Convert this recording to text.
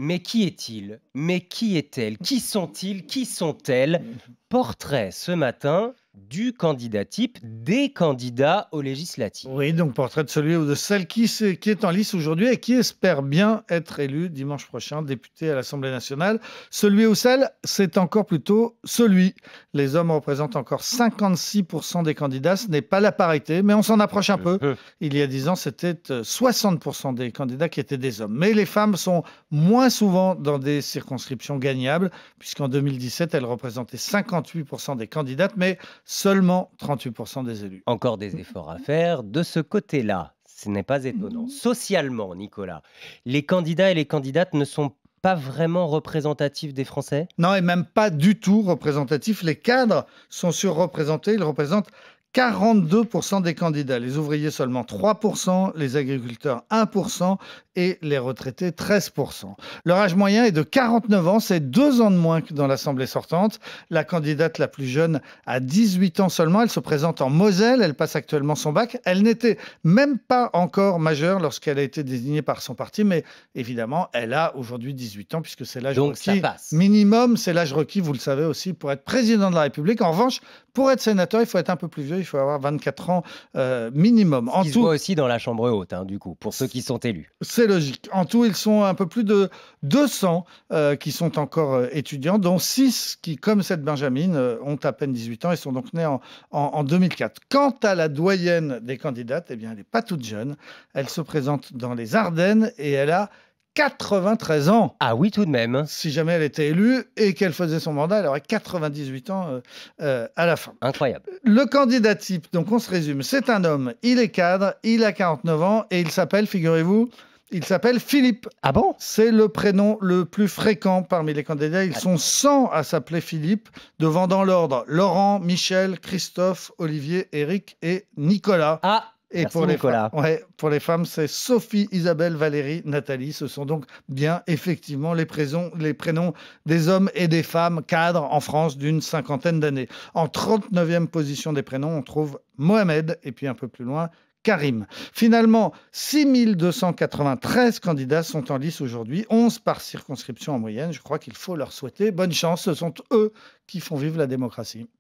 Mais qui est-il? Mais qui est-elle? Qui sont-ils? Qui sont-elles? Portrait ce matin du candidat type des candidats aux législatives. Oui, donc portrait de celui ou de celle qui est en lice aujourd'hui et qui espère bien être élu dimanche prochain député à l'Assemblée nationale. Celui ou celle, c'est encore plutôt celui. Les hommes représentent encore 56% des candidats. Ce n'est pas la parité, mais on s'en approche un peu. Mhm. Il y a 10 ans, c'était 60% des candidats qui étaient des hommes. Mais les femmes sont moins souvent dans des circonscriptions gagnables, puisqu'en 2017, elles représentaient 58% des candidates, mais seulement 38% des élus. Encore des efforts à faire de ce côté-là. Ce n'est pas étonnant. Socialement, Nicolas, les candidats et les candidates ne sont pas vraiment représentatifs des Français? Non, et même pas du tout représentatif. Les cadres sont surreprésentés. Ils représentent 42% des candidats. Les ouvriers seulement 3%, les agriculteurs 1% et les retraités 13%. Leur âge moyen est de 49 ans, c'est 2 ans de moins que dans l'Assemblée sortante. La candidate la plus jeune a 18 ans seulement. Elle se présente en Moselle, elle passe actuellement son bac. Elle n'était même pas encore majeure lorsqu'elle a été désignée par son parti, mais évidemment, elle a aujourd'hui 18 ans puisque c'est l'âge Donc ça requis passe. minimum. C'est l'âge requis, vous le savez aussi, pour être président de la République. En revanche, pour être sénateur, il faut être un peu plus vieux, il faut avoir 24 ans minimum. En Qui se tout, voit aussi dans la chambre haute, du coup, pour ceux qui sont élus. c'est logique. En tout, ils sont un peu plus de 200 qui sont encore étudiants, dont 6 qui, comme cette Benjamine, ont à peine 18 ans et sont donc nés en 2004. Quant à la doyenne des candidates, eh bien, elle n'est pas toute jeune. Elle se présente dans les Ardennes et elle a 93 ans. Ah oui, tout de même. Si jamais elle était élue et qu'elle faisait son mandat, elle aurait 98 ans à la fin. Incroyable. Le candidat type, donc on se résume, c'est un homme, il est cadre, il a 49 ans et il s'appelle, figurez-vous, il s'appelle Philippe. Ah bon? C'est le prénom le plus fréquent parmi les candidats. Ils sont 100 à s'appeler Philippe, devant dans l'ordre Laurent, Michel, Christophe, Olivier, Éric et Nicolas. Ah, Et merci pour les Nicolas. pour les femmes, c'est Sophie, Isabelle, Valérie, Nathalie. Ce sont donc bien effectivement les prénoms des hommes et des femmes cadres en France d'une cinquantaine d'années. En 39e position des prénoms, on trouve Mohamed et puis un peu plus loin, Karim. Finalement, 6293 candidats sont en lice aujourd'hui, 11 par circonscription en moyenne. Je crois qu'il faut leur souhaiter bonne chance. Ce sont eux qui font vivre la démocratie.